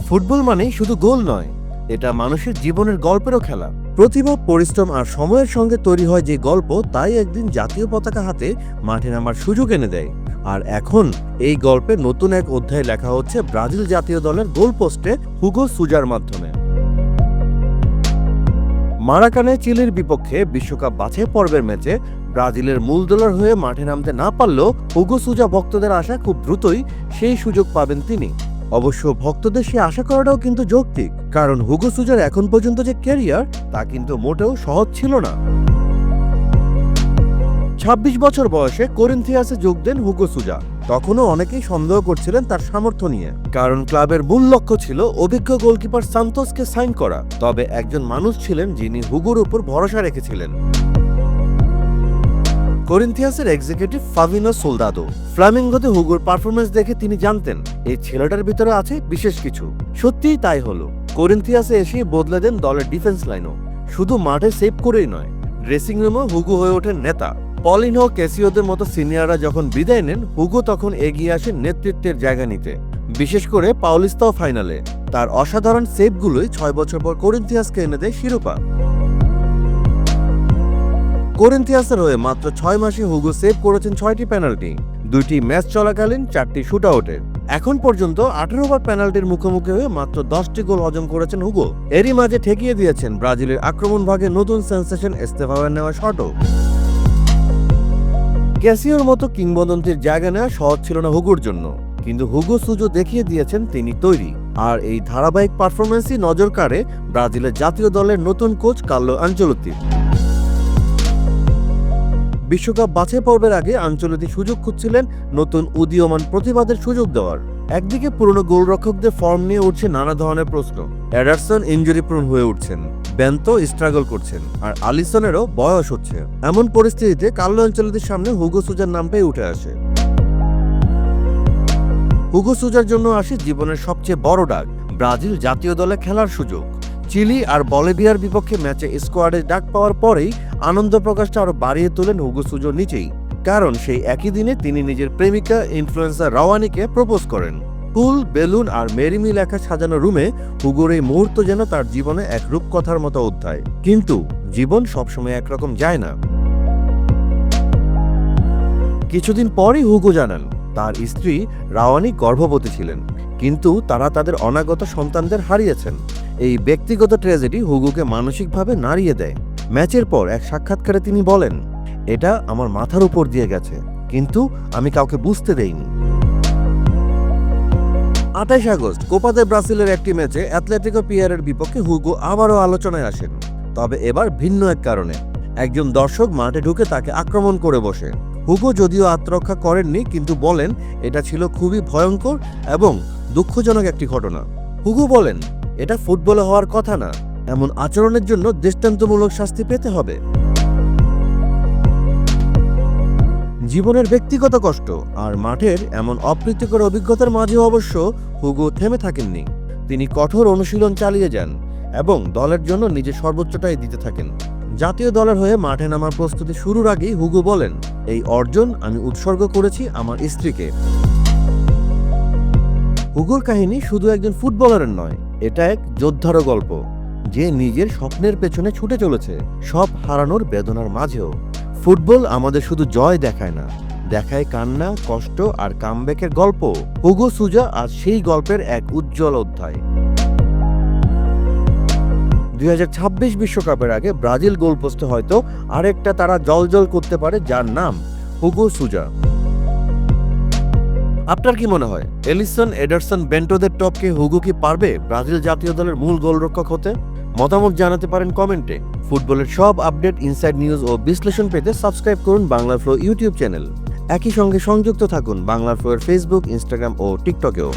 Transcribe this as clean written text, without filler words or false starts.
Football মানে শুধু গোল নয়, এটা মানুষের জীবনের গল্পেরও খেলা। প্রতিভা, পরিশ্রম আর সময়ের সঙ্গে তৈরি হয় যে গল্প, তাই একদিন জাতীয় পতাকা হাতে মাঠে নামার সুযোগ এনে দেয়। আর এখন এই গল্পের নতুন এক অধ্যায় লেখা হচ্ছে ব্রাজিল জাতীয় দলের গোলপোস্টে হুগো সুজার মাধ্যমে। মারাকানে চিলির বিপক্ষে বিশ্বকাপ বাছাই পর্বের ম্যাচে ব্রাজিলের মূল দলের হয়ে মাঠে নামতে না পারলেও হুগো সুজা ভক্তদের আশা খুব দ্রুতই সেই সুযোগ পাবেন তিনি। অবশ্য ভক্তদের সে আশা করাটাও কিন্তু যৌক্তিক, কারণ হুগো সুজার এখন পর্যন্ত যে ক্যারিয়ার তা কিন্তু মোটেও সহজ ছিল না। ২৬ বছর বয়সে করিন্থিয়াসে যোগ দেন হুগো সুজা। তখনও অনেকেই সন্দেহ করছিলেন তার সামর্থ্য নিয়ে, কারণ ক্লাবের মূল লক্ষ্য ছিল অভিজ্ঞ গোলকিপার সান্তোসকে সাইন করা। তবে একজন মানুষ ছিলেন যিনি হুগোর উপর ভরসা রেখেছিলেন, করিন্থিয়াসের এক্সিকিউটিভ ফাবিনো সোলদাদো। ফ্লামিঙ্গোতে হুগোর পারফরমেন্স দেখে তিনি জানতেন এই ছেলেটার ভিতরে আছে বিশেষ কিছু। সত্যিই তাই হলো। করিন্থিয়াসে এসে বদলে দেন দলের ডিফেন্স লাইনও। শুধু মাঠে সেভ করেই নয়, ড্রেসিং রুমেও হুগো হয়ে ওঠেন নেতা। পলিনো, ক্যাসিওদের মতো সিনিয়ররা যখন বিদায় নেন, হুগো তখন এগিয়ে আসেন নেতৃত্বের জায়গা নিতে। বিশেষ করে পাউলিস্তাও ফাইনালে তার অসাধারণ সেভগুলোই ৬ বছর পর করিন্থিয়াসকে এনে দেয় শিরোপা। করিন্থিয়াসের হয়ে মাত্র ৬ মাসে হুগো সেভ করেছেন ৬টি পেনাল্টি, ২টি ম্যাচ চলাকালীন ৪টি শুটআউটে। এখন পর্যন্ত ১৮ বার পেনাল্টির মুখোমুখি হয়ে মাত্র ১০টি গোল হজম করেছেন হুগো। এরই মাঝে ঠেকিয়ে দিয়েছেন ব্রাজিলের আক্রমণ ভাগে নতুন সেন্সেশন এস্তেভাওয়ের নেওয়া শটও। ক্যাসিওর মতো কিংবদন্তির জায়গা নেওয়া সহজ ছিল না হুগোর জন্য, কিন্তু হুগো সুজো দেখিয়ে দিয়েছেন তিনি তৈরি। আর এই ধারাবাহিক পারফরমেন্সই নজর কাড়ে ব্রাজিলের জাতীয় দলের নতুন কোচ কার্লো আনচেলোত্তি। বিশ্বকাপ বাছাই পর্বের আগে আনচেলোত্তি সুযোগ খুঁজছিলেন নতুন উদীয়মান প্রতিভাদের সুযোগ দেওয়ার। একদিকে পুরনো গোলরক্ষকদের ফর্ম নিয়ে উঠছে নানা ধরনের প্রশ্ন। এডারসন ইনজুরি প্রোন হয়ে উঠছেন, বেনতো স্ট্রাগল করছেন, আর আলিসনেরও বয়স হচ্ছে। এমন পরিস্থিতিতে কার্লো আনচেলোত্তির সামনে হুগো সুজার নামটাই উঠে আসে। হুগো সুজার জন্য আসে জীবনের সবচেয়ে বড় ডাক, ব্রাজিল জাতীয় দলে খেলার সুযোগ। চিলি আর বলিভিয়ার বিপক্ষে ম্যাচে স্কোয়াডে ডাক পাওয়ার পরেই আনন্দ প্রকাশটা আরো বাড়িয়ে তোলেন হুগো সুজো নিজেই, কারণ সেই একই দিনে তিনি নিজের প্রেমিকা ইনফ্লুয়েন্সার রাওয়ানিকে প্রপোজ করেন। ফুল, বেলুন আর মেরিমি লেখা সাজানো রুমে হুগোর এই মুহূর্ত যেন তার জীবনে এক রূপকথার মতো অধ্যায়। কিন্তু জীবন সবসময় একরকম যায় না। কিছুদিন পরই হুগো জানান তার স্ত্রী রাওয়ানি গর্ভবতী ছিলেন, কিন্তু তারা তাদের অনাগত সন্তানদের হারিয়েছেন। এই ব্যক্তিগত ট্র্যাজেডি হুগোকে মানসিকভাবে নাড়িয়ে দেয়। ম্যাচের পর এক সাক্ষাৎকারে তিনি বলেন, এটা আমার মাথার উপর দিয়ে গেছে, কিন্তু আমি কাউকে বুঝতে দেইনি। ২৮ আগস্ট কোপা দে ব্রাসিলের একটি ম্যাচে অ্যাথলেটিকো পিয়ারের বিপক্ষে হুগো আবারও আলোচনায় আসেন, তবে এবার ভিন্ন এক কারণে। একজন দর্শক মাঠে ঢুকে তাকে আক্রমণ করে বসে। হুগো যদিও আত্মরক্ষা করেননি, কিন্তু বলেন এটা ছিল খুবই ভয়ঙ্কর এবং দুঃখজনক একটি ঘটনা। হুগো বলেন, এটা ফুটবলে হওয়ার কথা না, এমন আচরণের জন্য দৃষ্টান্তমূলক শাস্তি পেতে হবে। জীবনের ব্যক্তিগত কষ্ট আর মাঠের এমন অপ্রীতিকর অভিজ্ঞতার মাঝেও অবশ্য হুগো থেমে থাকেননি। তিনি কঠোর অনুশীলন চালিয়ে যান এবং দলের জন্য নিজের সর্বোচ্চটাই দিতে থাকেন। জাতীয় দলের হয়ে মাঠে নামার প্রস্তুতি শুরুর আগেই হুগো বলেন, এই অর্জন আমি উৎসর্গ করেছি আমার স্ত্রীকে। হুগোর কাহিনী শুধু একজন ফুটবলারের নয়, এটা এক যোদ্ধারও গল্প, যে নিজের স্বপ্নের পেছনে ছুটে চলেছে, সব হারানোর বেদনার মাঝেও। ফুটবল আমাদের শুধু জয় দেখায় না, দেখায় কান্না, কষ্ট আর কামব্যাকের গল্প। হুগো সুজা আজ সেই গল্পের এক উজ্জ্বল অধ্যায়। ২০২৬ বিশ্বকাপের আগে ব্রাজিল গোলপোস্টে হয়তো আরেকটা তারা জ্বলজ্বল করতে পারে, যার নাম হুগো সুজা। আপনার কি মনে হয়, এলিসন, এডারসন, বেন্টোদের টপকে হুগো কি পারবে ব্রাজিল জাতীয় দলের মূল গোলরক্ষক হতে? মতামত জানাতে পারেন কমেন্টে। ফুটবলের সব আপডেট, ইনসাইড নিউজ ও বিশ্লেষণ পেতে সাবস্ক্রাইব করুন বাংলা ফ্লো ইউটিউব চ্যানেল। একই সঙ্গে সংযুক্ত থাকুন বাংলা ফ্লোয়ের ফেসবুক, ইনস্টাগ্রাম ও টিকটকেও।